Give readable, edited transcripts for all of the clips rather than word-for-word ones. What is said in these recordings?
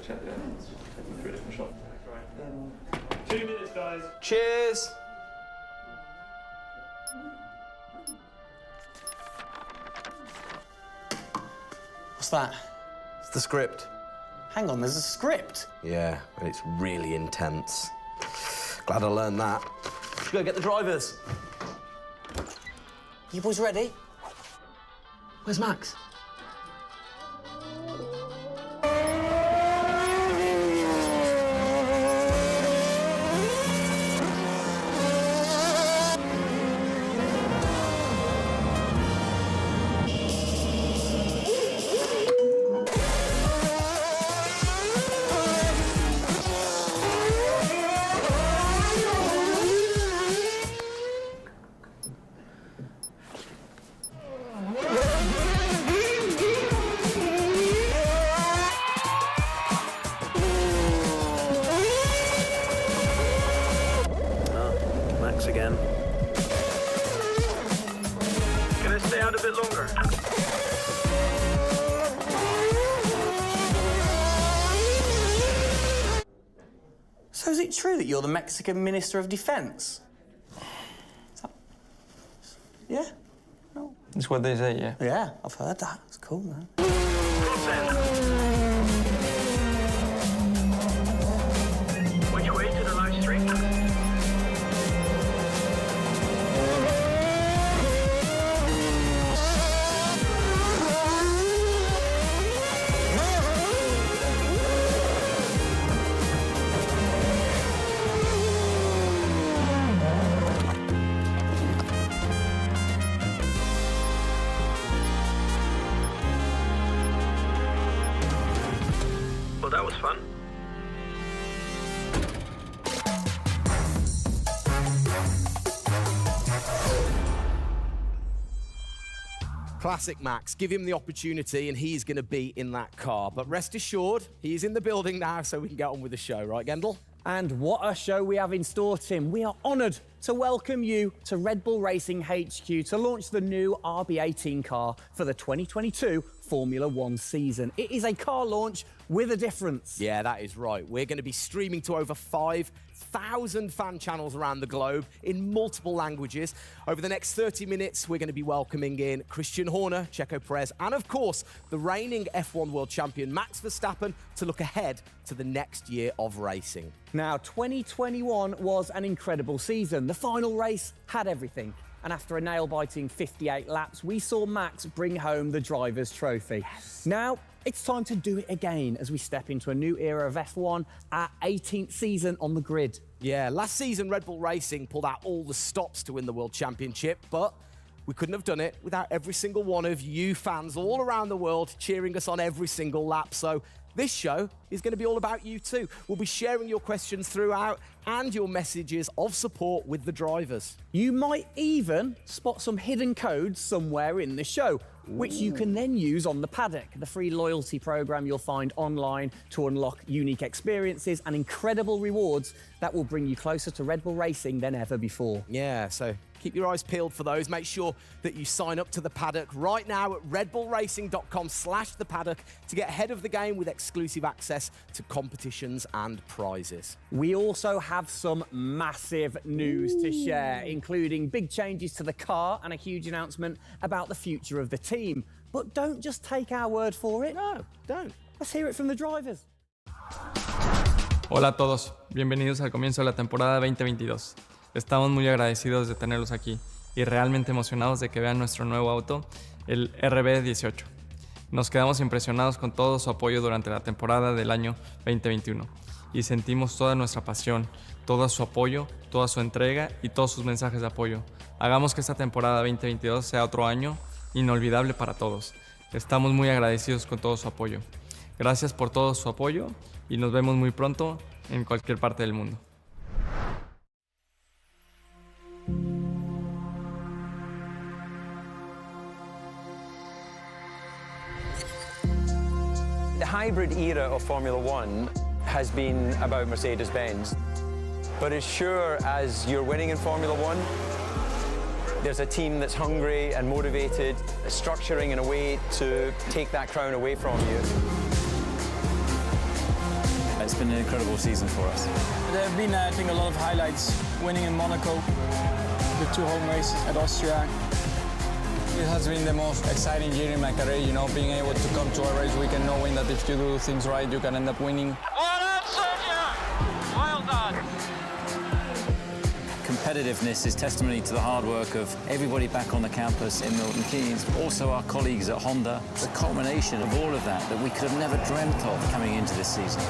check the onions. Take them through a different shot. Right. 2 minutes, guys. Cheers. What's that? It's the script. Hang on, there's a script? Yeah, and it's really intense. Glad I learned that. Let's go get the drivers. You boys ready? Where's Max? Again. Can I stay out a bit longer? So is it true that you're the Mexican Minister of Defense? Yeah? No. That's what they say, yeah. Yeah, I've heard that. It's cool, man. Which way to the live stream? Well, that was fun. Classic Max. Give him the opportunity and he's going to be in that car. But rest assured, he's in the building now, so we can get on with the show. Right, Gendel? And what a show we have in store, Tim. We are honoured to welcome you to Red Bull Racing HQ to launch the new RB18 car for the 2022 Formula One season. It is a car launch with a difference. Yeah, that is right. We're going to be streaming to over 5,000 fan channels around the globe in multiple languages. Over the next 30 minutes, we're going to be welcoming in Christian Horner, Checo Pérez, and of course, the reigning F1 world champion Max Verstappen to look ahead to the next year of racing. Now, 2021 was an incredible season. The final race had everything. And after a nail-biting 58 laps, we saw Max bring home the Drivers' Trophy. Yes. Now, it's time to do it again as we step into a new era of F1, our 18th season on the grid. Yeah, last season Red Bull Racing pulled out all the stops to win the World Championship, but we couldn't have done it without every single one of you fans all around the world cheering us on every single lap. So this show is going to be all about you too. We'll be sharing your questions throughout and your messages of support with the drivers. You might even spot some hidden codes somewhere in the show, which you can then use on the paddock, the free loyalty program you'll find online to unlock unique experiences and incredible rewards that will bring you closer to Red Bull Racing than ever before. Yeah, so keep your eyes peeled for those. Make sure that you sign up to the paddock right now at redbullracing.com/the paddock to get ahead of the game with exclusive access to competitions and prizes. We also have some massive news to share, including big changes to the car and a huge announcement about the future of the team. But don't just take our word for it. No, don't. Let's hear it from the drivers. Hola a todos, bienvenidos al comienzo de la temporada 2022. Estamos muy agradecidos de tenerlos aquí y realmente emocionados de que vean nuestro nuevo auto el RB18. Nos quedamos impresionados con todo su apoyo durante la temporada del año 2021 y sentimos toda nuestra pasión, todo su apoyo, toda su entrega y todos sus mensajes de apoyo. Hagamos que esta temporada 2022 sea otro año inolvidable para todos. Estamos muy agradecidos con todo su apoyo. Gracias por todo su apoyo y nos vemos muy pronto en cualquier parte del mundo. The hybrid era of Formula One has been about Mercedes-Benz. But as sure as you're winning in Formula One, there's a team that's hungry and motivated, structuring in a way to take that crown away from you. It's been an incredible season for us. There have been, I think, a lot of highlights. Winning in Monaco, the 2 home races at Austria. It has been the most exciting year in my career, you know, being able to come to a race weekend knowing that if you do things right, you can end up winning. Well done, Sergio! Well done! Competitiveness is testimony to the hard work of everybody back on the campus in Milton Keynes, also our colleagues at Honda. It's a culmination of all of that we could have never dreamt of coming into this season.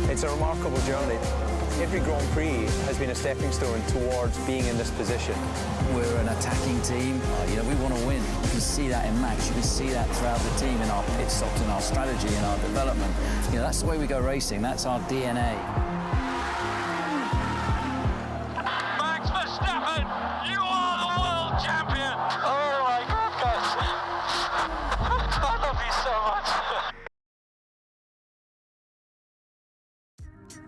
It's a remarkable journey. Every Grand Prix has been a stepping stone towards being in this position. We're an attacking team. We want to win. You can see that in Max. You can see that throughout the team in our pit stops, in our strategy, in our development. That's the way we go racing. That's our DNA. Max Verstappen, you are the world champion! Oh my goodness! I love you so much!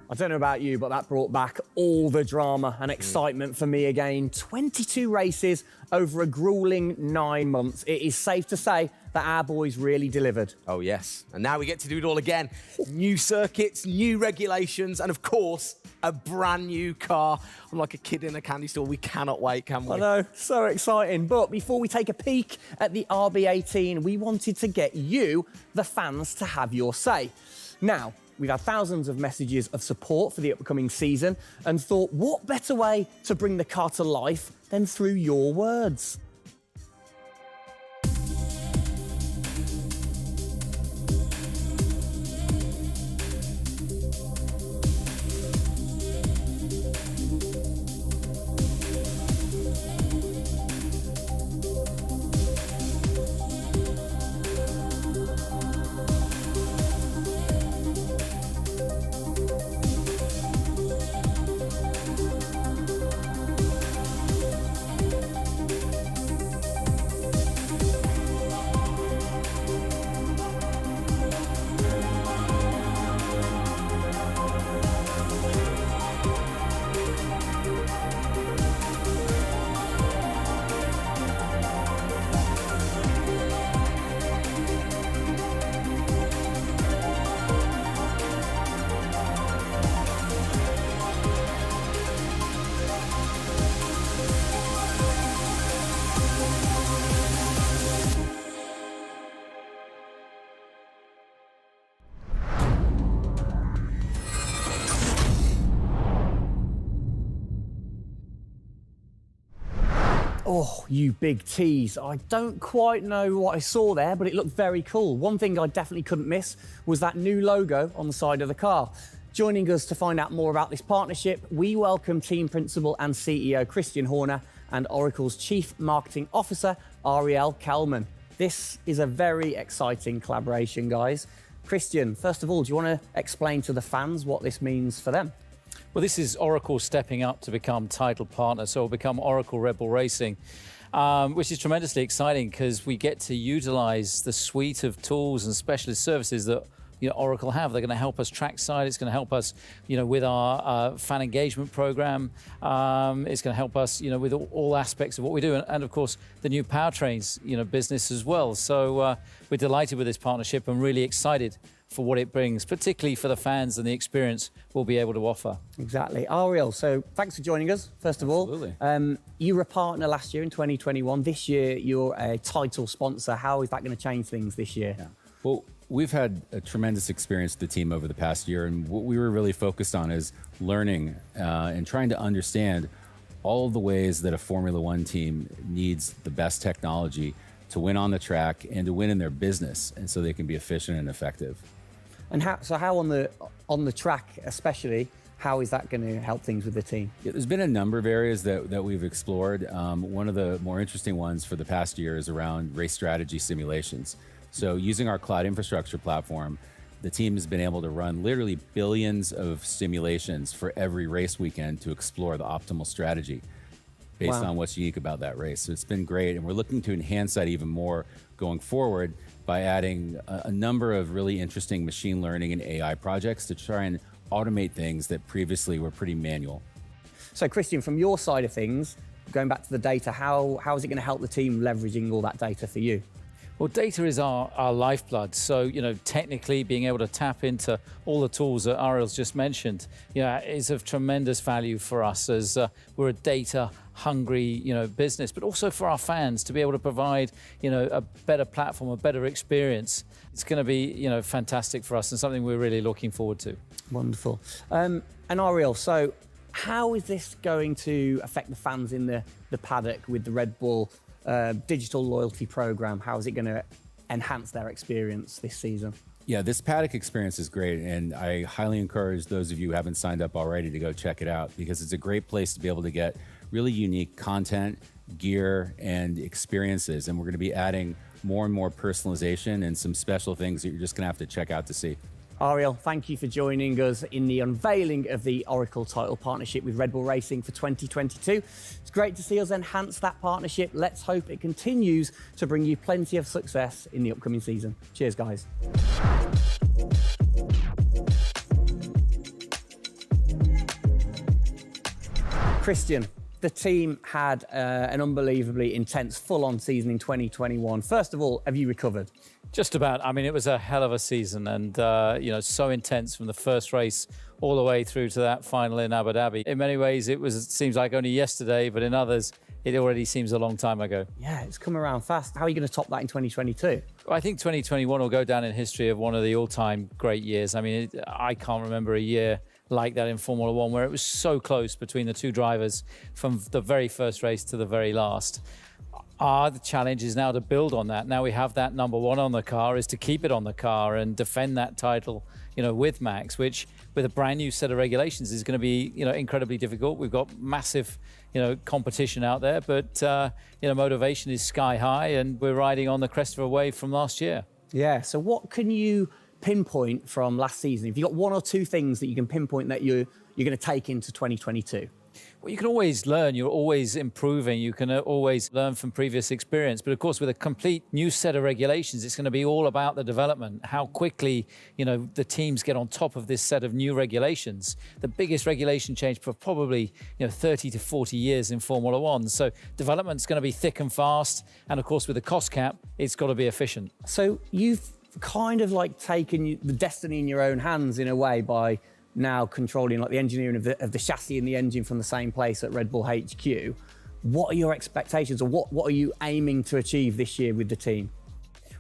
I don't know about you, but that brought back all the drama and excitement for me again. 22 races over a grueling 9 months. It is safe to say that our boys really delivered. Oh, yes. And now we get to do it all again. New circuits, new regulations, and of course, a brand new car. I'm like a kid in a candy store. We cannot wait, can we? I know, so exciting. But before we take a peek at the RB18, we wanted to get you, the fans, to have your say. Now, we've had thousands of messages of support for the upcoming season and thought, what better way to bring the car to life than through your words? Oh, you big tease. I don't quite know what I saw there, but it looked very cool. One thing I definitely couldn't miss was that new logo on the side of the car. Joining us to find out more about this partnership, we welcome Team Principal and CEO Christian Horner and Oracle's Chief Marketing Officer, Ariel Kelman. This is a very exciting collaboration, guys. Christian, first of all, do you want to explain to the fans what this means for them? Well, this is Oracle stepping up to become title partner, so it'll become Oracle Red Bull Racing, which is tremendously exciting because we get to utilize the suite of tools and specialist services that Oracle have. They're going to help us trackside. It's going to help us, with our fan engagement program. It's going to help us, with all aspects of what we do, and of course the new powertrains, business as well. So we're delighted with this partnership and really excited for what it brings, particularly for the fans and the experience we'll be able to offer. Exactly. Ariel, so thanks for joining us, first of all. Absolutely. You were a partner last year in 2021. This year, you're a title sponsor. How is that going to change things this year? Yeah. Well, we've had a tremendous experience with the team over the past year, and what we were really focused on is learning and trying to understand all of the ways that a Formula One team needs the best technology to win on the track and to win in their business, and so they can be efficient and effective. And how on the track especially, how is that going to help things with the team? Yeah, there's been a number of areas that we've explored. One of the more interesting ones for the past year is around race strategy simulations. So using our cloud infrastructure platform, the team has been able to run literally billions of simulations for every race weekend to explore the optimal strategy based on what's unique about that race. So it's been great, and we're looking to enhance that even more going forward by adding a number of really interesting machine learning and AI projects to try and automate things that previously were pretty manual. So Christian, from your side of things, going back to the data, how is it going to help the team leveraging all that data for you? Well, data is our lifeblood. So, technically being able to tap into all the tools that Ariel's just mentioned, is of tremendous value for us as we're a data-hungry, business, but also for our fans to be able to provide, a better platform, a better experience. It's going to be, fantastic for us and something we're really looking forward to. Wonderful. And Ariel, so how is this going to affect the fans in the paddock with the Red Bull digital loyalty program? How is it going to enhance their experience this season? Yeah, this paddock experience is great, and I highly encourage those of you who haven't signed up already to go check it out, because it's a great place to be able to get really unique content, gear, and experiences. And we're going to be adding more and more personalization and some special things that you're just going to have to check out to see. Ariel, thank you for joining us in the unveiling of the Oracle title partnership with Red Bull Racing for 2022. It's great to see us enhance that partnership. Let's hope it continues to bring you plenty of success in the upcoming season. Cheers, guys. Christian, the team had an unbelievably intense, full-on season in 2021. First of all, have you recovered? Just about. I mean, it was a hell of a season, and so intense from the first race all the way through to that final in Abu Dhabi. In many ways, it seems like only yesterday, but in others, it already seems a long time ago. Yeah, it's come around fast. How are you going to top that in 2022? Well, I think 2021 will go down in history of one of the all-time great years. I mean, I can't remember a year like that in Formula One where it was so close between the two drivers from the very first race to the very last. The challenge is now to build on that. Now we have that number one on the car, is to keep it on the car and defend that title, with Max, which with a brand new set of regulations is going to be, incredibly difficult. We've got massive, competition out there, but, motivation is sky high, and we're riding on the crest of a wave from last year. Yeah, so what can you pinpoint from last season? If you've got one or two things that you can pinpoint that you're going to take into 2022? Well, you can always learn. You're always improving. You can always learn from previous experience. But of course, with a complete new set of regulations, it's going to be all about the development, how quickly, the teams get on top of this set of new regulations. The biggest regulation change for probably, 30 to 40 years in Formula One. So development's going to be thick and fast. And of course, with the cost cap, it's got to be efficient. So you've kind of like taken the destiny in your own hands in a way by now controlling like the engineering of the chassis and the engine from the same place at Red Bull HQ. What are your expectations, or what are you aiming to achieve this year with the team?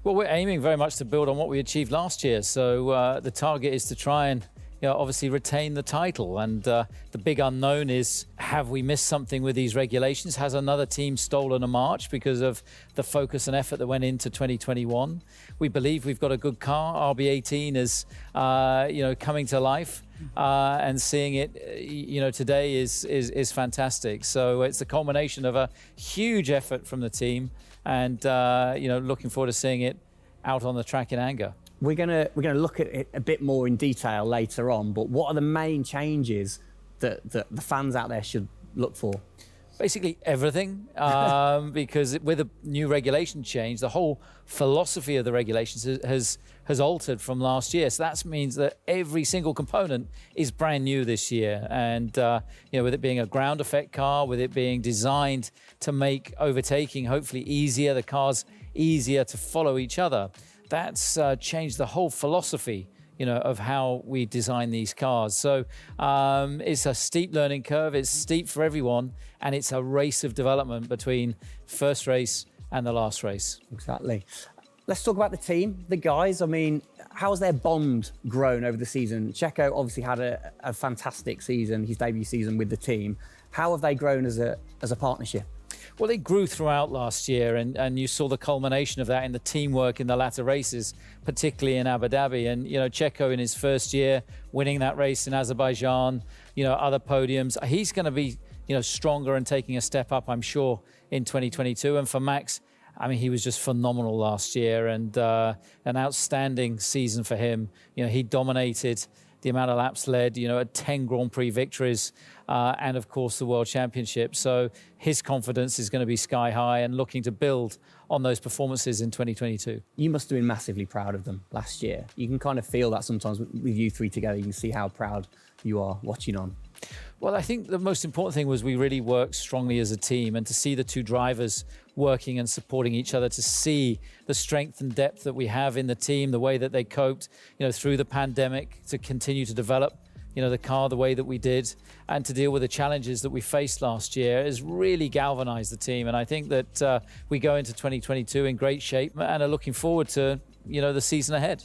Well, we're aiming very much to build on what we achieved last year. So the target is to try and obviously retain the title. And the big unknown is, have we missed something with these regulations? Has another team stolen a march because of the focus and effort that went into 2021? We believe we've got a good car. RB18 is, coming to life. And seeing it, today is fantastic. So it's a culmination of a huge effort from the team, and looking forward to seeing it out on the track in anger. We're gonna look at it a bit more in detail later on. But what are the main changes that the fans out there should look for? Basically everything, because with a new regulation change, the whole philosophy of the regulations has altered from last year. So that means that every single component is brand new this year. And with it being a ground effect car, with it being designed to make overtaking hopefully easier, the cars easier to follow each other, that's changed the whole philosophy of how we design these cars. So it's a steep learning curve. It's steep for everyone, and it's a race of development between first race and the last race. Exactly. Let's talk about the team, the guys. I mean, how has their bond grown over the season? Checo obviously had a fantastic season, his debut season with the team. How have they grown as a partnership? Well, they grew throughout last year, and you saw the culmination of that in the teamwork in the latter races, particularly in Abu Dhabi. And, you know, Checo in his first year, winning that race in Azerbaijan, you know, other podiums. He's going to be, you know, stronger and taking a step up, I'm sure, in 2022. And for Max, I mean, he was just phenomenal last year, and an outstanding season for him. You know, he dominated the amount of laps led, you know, at 10 Grand Prix victories, and of course the World Championship. So his confidence is going to be sky high and looking to build on those performances in 2022. You must have been massively proud of them last year. You can kind of feel that sometimes with you three together. You can see how proud you are watching on. Well, I think the most important thing was we really worked strongly as a team, and to see the two drivers working and supporting each other, to see the strength and depth that we have in the team, the way that they coped, you know, through the pandemic, to continue to develop, you know, the car the way that we did, and to deal with the challenges that we faced last year has really galvanized the team. And I think that we go into 2022 in great shape and are looking forward to, you know, the season ahead.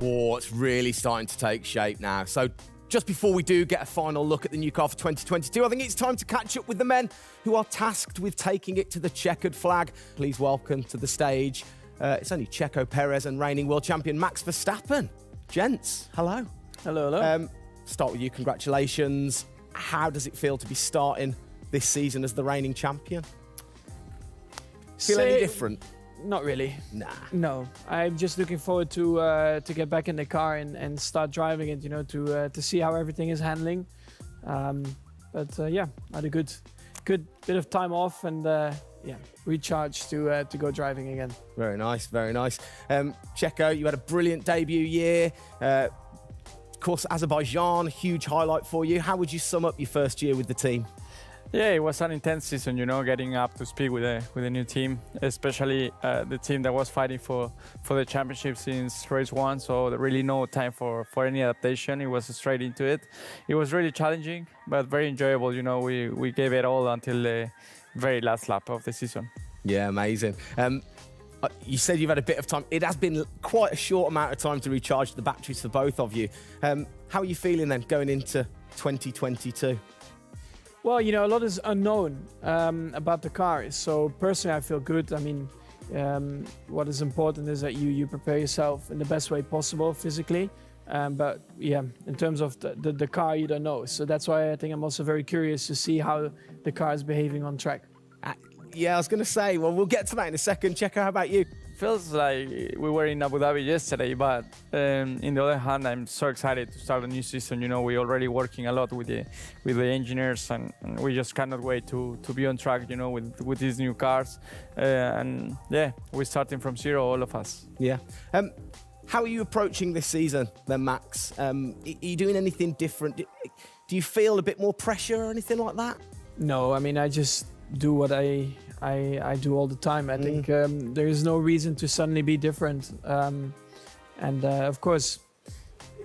Oh, it's really starting to take shape now. So just before we do get a final look at the new car for 2022, I think it's time to catch up with the men who are tasked with taking it to the checkered flag. Please welcome to the stage, it's only Checo, Pérez and reigning world champion Max Verstappen. Gents, hello. Hello, hello. Start with you, congratulations. How does it feel to be starting this season as the reigning champion? Feel any different? Not really. Nah. No, I'm just looking forward to get back in the car and start driving it. You know, to see how everything is handling. Yeah, I had a good bit of time off and yeah, recharge to go driving again. Very nice, very nice. Checo, you had a brilliant debut year. Of course, Azerbaijan, huge highlight for you. How would you sum up your first year with the team? Yeah, it was an intense season, you know, getting up to speed with a new team, especially the team that was fighting for the championship since race one. So there really no time for any adaptation. It was straight into it. It was really challenging, but very enjoyable. You know, we gave it all until the very last lap of the season. Yeah, amazing. You said you've had a bit of time. It has been quite a short amount of time to recharge the batteries for both of you. How are you feeling then going into 2022? Well, you know, a lot is unknown about the car. So personally, I feel good. I mean, what is important is that you prepare yourself in the best way possible physically. But yeah, in terms of the car, you don't know. So that's why I think I'm also very curious to see how the car is behaving on track. Yeah, I was going to say, well, we'll get to that in a second. Checo, how about you? Feels like we were in Abu Dhabi yesterday, but in the other hand, I'm so excited to start a new season. You know, we're already working a lot with the engineers, and we just cannot wait to be on track, you know, with these new cars. And yeah, we're starting from zero, all of us. Yeah. How are you approaching this season then, Max? Are you doing anything different? Do you feel a bit more pressure or anything like that? No, I mean, I just do what I do all the time. I think there is no reason to suddenly be different. Of course,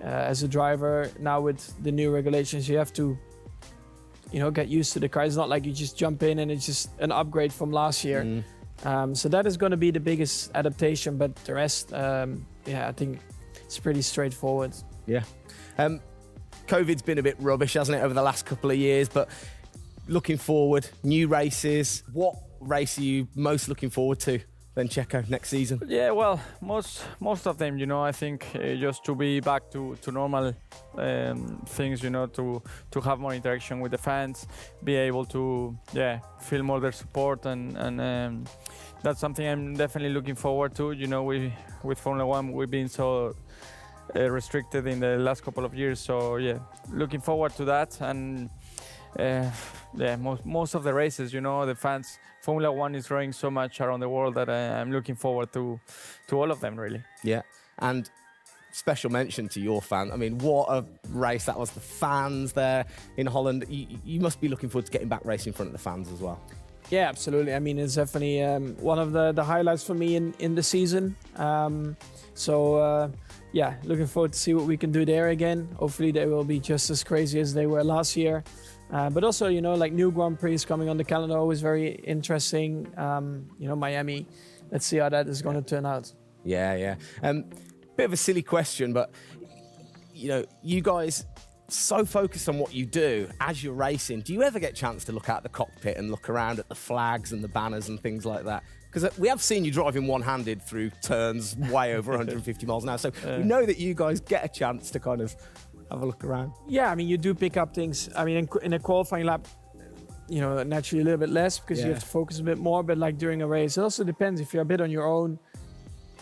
as a driver now with the new regulations, you have to, you know, get used to the car. It's not like you just jump in and it's just an upgrade from last year. So that is going to be the biggest adaptation. But the rest, yeah, I think it's pretty straightforward. Yeah. COVID's been a bit rubbish, hasn't it, over the last couple of years? But looking forward, new races, what race are you most looking forward to then, Checo, next season? Yeah, well, most of them, I think just to be back to normal things, to have more interaction with the fans, be able to, feel more their support, and that's something I'm definitely looking forward to. With Formula One, we've been so restricted in the last couple of years, so looking forward to that. And most of the races, the fans, Formula One is growing so much around the world that I'm looking forward to all of them, really. Yeah, and special mention to your fan. I mean, what a race that was. The fans there in Holland. You must be looking forward to getting back racing in front of the fans as well. Yeah, absolutely. I mean, it's definitely one of the highlights for me in the season. Looking forward to see what we can do there again. Hopefully they will be just as crazy as they were last year. But also, like new Grand Prix coming on the calendar, always very interesting. Miami. Let's see how that is going to turn out. Yeah. Bit of a silly question, but you guys so focused on what you do as you're racing. Do you ever get a chance to look out the cockpit and look around at the flags and the banners and things like that? Because we have seen you driving one-handed through turns way over 150 miles an hour. So we know that you guys get a chance to kind of have a look around. Yeah, I mean, you do pick up things. I mean, in a qualifying lap, naturally a little bit less because you have to focus a bit more. But like during a race, it also depends. If you're a bit on your own,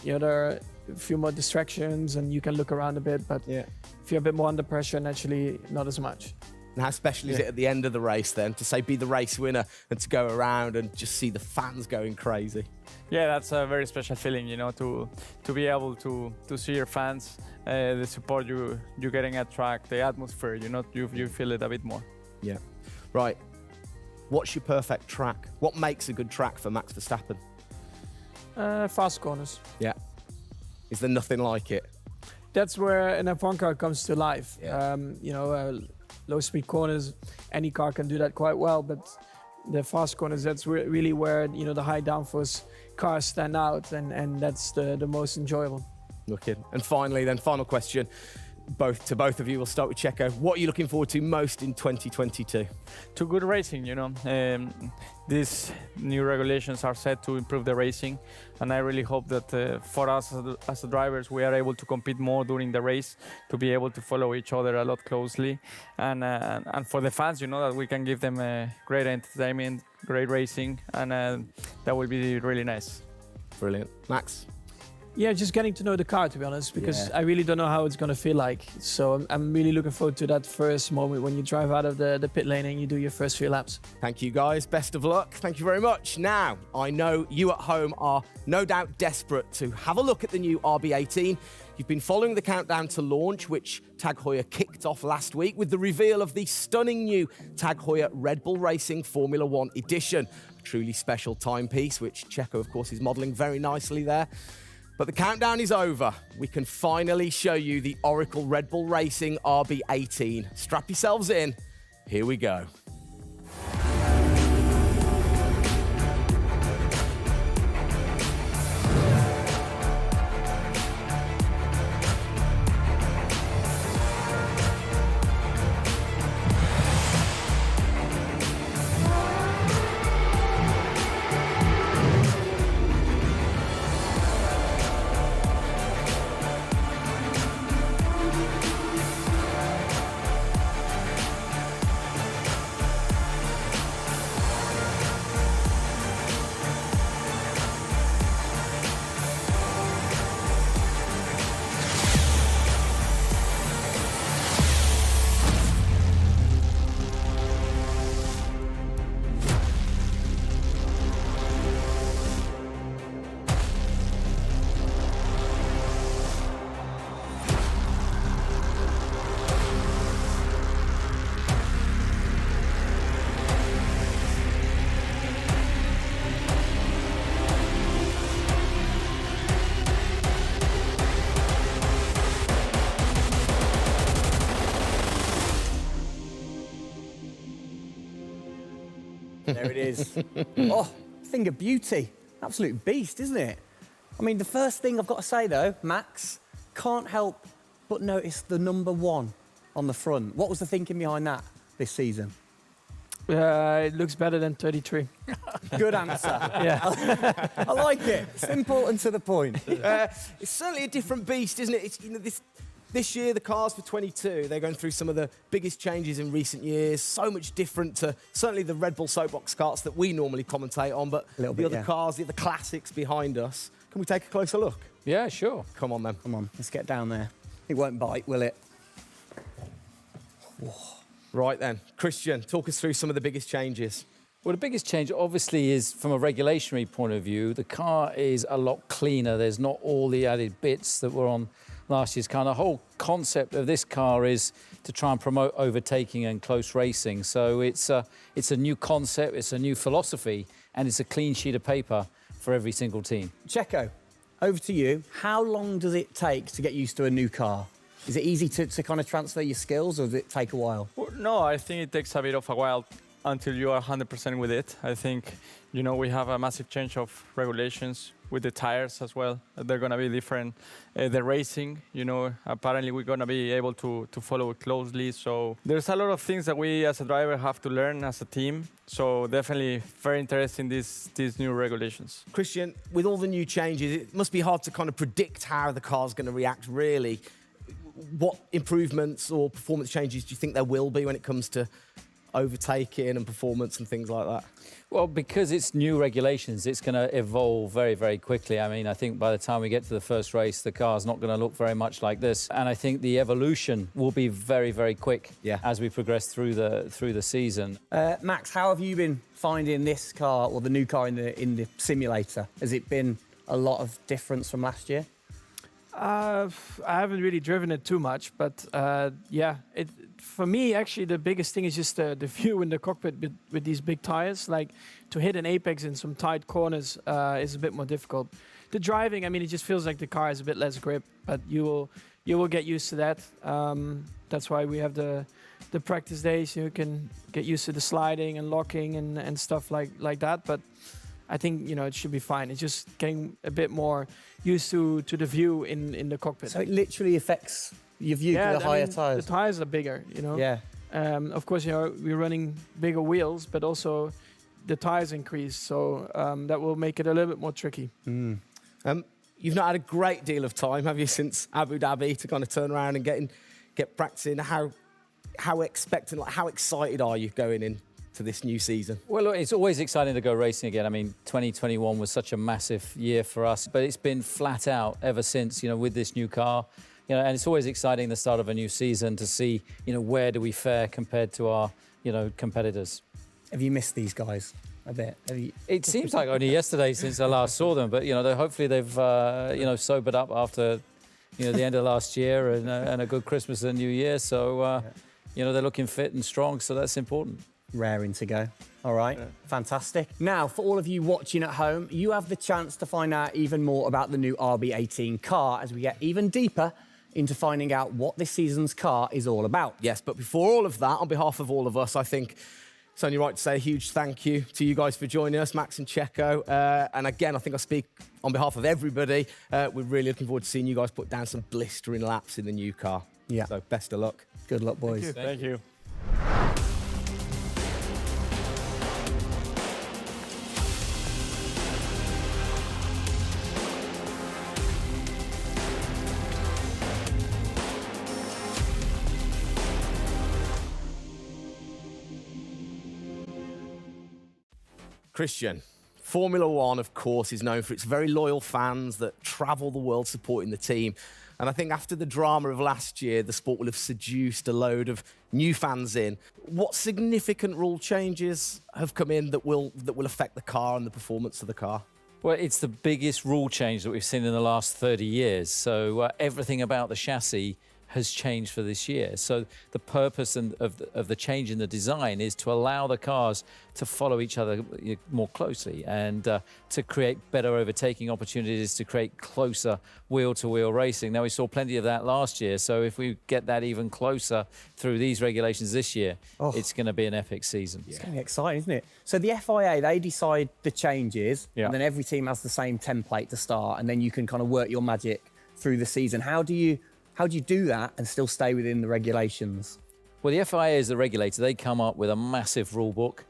there are a few more distractions and you can look around a bit. But if you're a bit more under pressure, naturally not as much. And how special is it at the end of the race then to be the race winner and to go around and just see the fans going crazy? Yeah, that's a very special feeling, to be able to see your fans, the support you're getting at track, the atmosphere, you feel it a bit more. Yeah. Right. What's your perfect track? What makes a good track for Max Verstappen? Fast corners. Yeah. Is there nothing like it? That's where an F1 car comes to life. Yeah. Low-speed corners, any car can do that quite well, but the fast corners, that's really where the high downforce cars stand out, and that's the most enjoyable. Wicked. And finally, final question, both of you. We'll start with Checo. What are you looking forward to most in 2022? To good racing, these new regulations are set to improve the racing, and I really hope that for us as the drivers, we are able to compete more during the race, to be able to follow each other a lot closely, and for the fans, that we can give them great entertainment, great racing, and that will be really nice. Brilliant. Max? Yeah, just getting to know the car, to be honest, because I really don't know how it's going to feel like. So I'm really looking forward to that first moment when you drive out of the pit lane and you do your first few laps. Thank you, guys. Best of luck. Thank you very much. Now, I know you at home are no doubt desperate to have a look at the new RB18. You've been following the countdown to launch, which Tag Heuer kicked off last week with the reveal of the stunning new Tag Heuer Red Bull Racing Formula One edition. A truly special timepiece, which Checo, of course, is modelling very nicely there. But the countdown is over. We can finally show you the Oracle Red Bull Racing RB18. Strap yourselves in. Here we go. There it is. Oh, thing of beauty. Absolute beast, isn't it? I mean, the first thing I've got to say, though, Max, can't help but notice the number 1 on the front. What was the thinking behind that this season? It looks better than 33. Good answer. Yeah. I like it. Simple and to the point. It's certainly a different beast, isn't it? It's, this year, the cars for 22, they're going through some of the biggest changes in recent years. So much different to certainly the Red Bull soapbox karts that we normally commentate on, but the other cars, the other classics behind us. Can we take a closer look? Yeah, sure. Come on, then. Come on, let's get down there. It won't bite, will it? Right then, Christian, talk us through some of the biggest changes. Well, the biggest change, obviously, is from a regulatory point of view. The car is a lot cleaner. There's not all the added bits that were on last year's car. The whole concept of this car is to try and promote overtaking and close racing. So it's a new concept, it's a new philosophy, and it's a clean sheet of paper for every single team. Checo, over to you. How long does it take to get used to a new car? Is it easy to kind of transfer your skills, or does it take a while? Well, no, I think it takes a bit of a while until you are 100% with it. I think, we have a massive change of regulations with the tires as well. They're going to be different. The racing, apparently we're going to be able to follow it closely. So there's a lot of things that we as a driver have to learn as a team. So definitely very interesting, these new regulations. Christian, with all the new changes, it must be hard to kind of predict how the car's going to react, really. What improvements or performance changes do you think there will be when it comes to overtaking and performance and things like that? Well, because it's new regulations, it's going to evolve very, very quickly. I mean, I think by the time we get to the first race, the car's not going to look very much like this. And I think the evolution will be very, very quick as we progress through the season. Max, how have you been finding this car, or the new car in the simulator? Has it been a lot of difference from last year? I haven't really driven it too much, but for me, actually, the biggest thing is just the view in the cockpit with these big tires. Like, to hit an apex in some tight corners is a bit more difficult. The driving, I mean, it just feels like the car has a bit less grip, but you will get used to that. That's why we have the practice days. You can get used to the sliding and locking and stuff like that. But I think, it should be fine. It's just getting a bit more used to the view in the cockpit. So it literally affects your view to the higher tyres? The tyres are bigger, Yeah. Of course, we're running bigger wheels, but also the tyres increase. So that will make it a little bit more tricky. You've not had a great deal of time, have you, since Abu Dhabi to kind of turn around and get practicing? How expectant, how excited are you going in to this new season? Well, look, it's always exciting to go racing again. I mean, 2021 was such a massive year for us, but it's been flat out ever since, with this new car. And it's always exciting the start of a new season to see, where do we fare compared to our, competitors. Have you missed these guys a bit? It seems like only yesterday since I last saw them, but, hopefully they've, sobered up after, the end of last year and a good Christmas and New Year. So, they're looking fit and strong, so that's important. Raring to go. All right, fantastic. Now, for all of you watching at home, you have the chance to find out even more about the new RB18 car as we get even deeper into finding out what this season's car is all about. Yes, but before all of that, on behalf of all of us, I think it's only right to say a huge thank you to you guys for joining us, Max and Checo. And again, I think I speak on behalf of everybody. We're really looking forward to seeing you guys put down some blistering laps in the new car. Yeah. So best of luck. Good luck, boys. Thank you. Christian, Formula One, of course, is known for its very loyal fans that travel the world supporting the team. And I think after the drama of last year, the sport will have seduced a load of new fans in. What significant rule changes have come in that will affect the car and the performance of the car? Well, it's the biggest rule change that we've seen in the last 30 years. So everything about the chassis has changed for this year. So the purpose of the change in the design is to allow the cars to follow each other more closely and to create better overtaking opportunities, to create closer wheel-to-wheel racing. Now, we saw plenty of that last year, so if we get that even closer through these regulations this year, it's going to be an epic season. It's going to be exciting, isn't it? So the FIA, they decide the changes, Yeah. and then every team has the same template to start, and then you can kind of work your magic through the season. How do you do that and still stay within the regulations? Well, the FIA is the regulator. They come up with a massive rule book.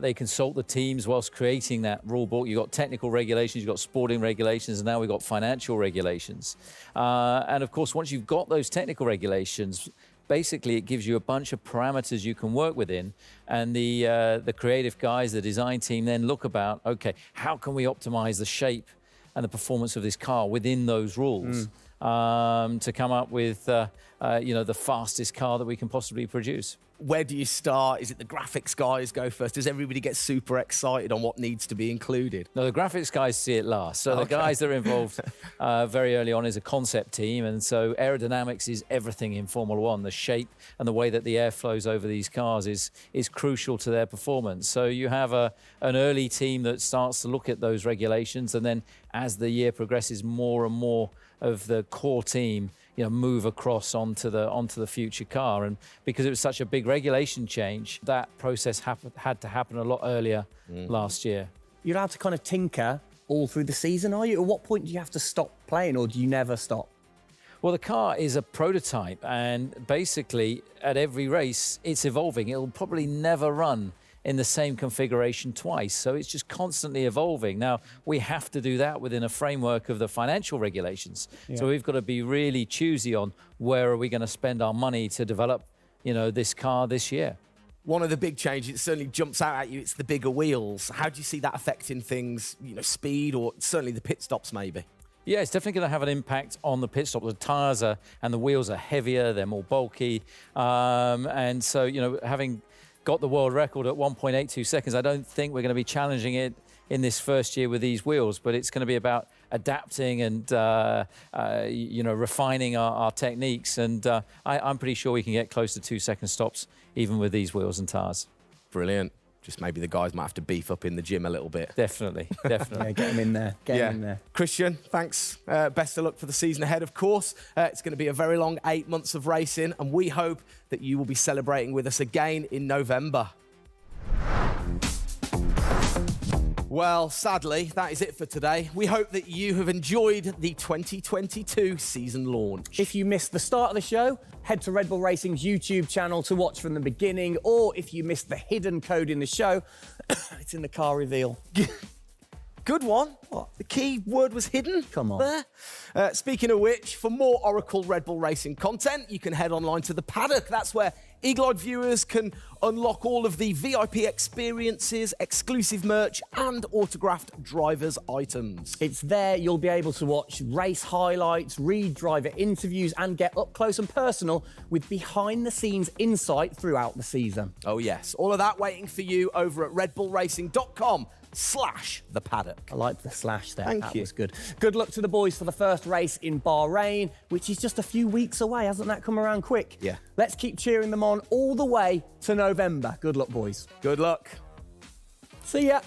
They consult the teams whilst creating that rule book. You've got technical regulations, you've got sporting regulations, and now we've got financial regulations. And of course, once you've got those technical regulations, basically it gives you a bunch of parameters you can work within. And the creative guys, the design team then look about, okay, how can we optimize the shape and the performance of this car within those rules to come up with the fastest car that we can possibly produce. Where do you start? Is it the graphics guys go first? Does everybody get super excited on what needs to be included? No, the graphics guys see it last. So the guys that are involved very early on is a concept team. And so aerodynamics is everything in Formula One. The shape and the way that the air flows over these cars is crucial to their performance. So you have an early team that starts to look at those regulations. And then as the year progresses, more and more of the core team move across onto the future car. And because it was such a big regulation change, that process had to happen a lot earlier last year. You're allowed to kind of tinker all through the season, are you? At what point do you have to stop playing, or do you never stop? Well, the car is a prototype, and basically at every race it's evolving. It'll probably never run in the same configuration twice. So it's just constantly evolving. Now, we have to do that within a framework of the financial regulations. Yeah. So we've got to be really choosy on where are we going to spend our money to develop, this car this year. One of the big changes, it certainly jumps out at you, it's the bigger wheels. How do you see that affecting things, speed, or certainly the pit stops maybe? Yeah, it's definitely going to have an impact on the pit stop. The tyres and the wheels are heavier, they're more bulky. And so, having got the world record at 1.82 seconds. I don't think we're going to be challenging it in this first year with these wheels, but it's going to be about adapting and refining our techniques. And I'm pretty sure we can get close to 2 second stops even with these wheels and tyres. Brilliant. Just maybe the guys might have to beef up in the gym a little bit. Definitely. Yeah, get them in there. Get them in there. Christian, thanks. Best of luck for the season ahead, of course. It's going to be a very long 8 months of racing, and we hope that you will be celebrating with us again in November. Well, sadly, that is it for today. We hope that you have enjoyed the 2022 season launch. If you missed the start of the show, head to Red Bull Racing's YouTube channel to watch from the beginning, or if you missed the hidden code in the show, it's in the car reveal. Good one. What? The key word was hidden. Come on. There. Speaking of which, for more Oracle Red Bull Racing content, you can head online to the paddock. That's where eagle-eyed viewers can unlock all of the VIP experiences, exclusive merch, and autographed drivers' items. It's there you'll be able to watch race highlights, read driver interviews, and get up close and personal with behind-the-scenes insight throughout the season. Oh yes, all of that waiting for you over at redbullracing.com/the paddock. I like the slash there. Thank you. That was good. Good luck to the boys for the first race in Bahrain, which is just a few weeks away. Hasn't that come around quick? Yeah. Let's keep cheering them on all the way to November. Good luck, boys. Good luck. See ya.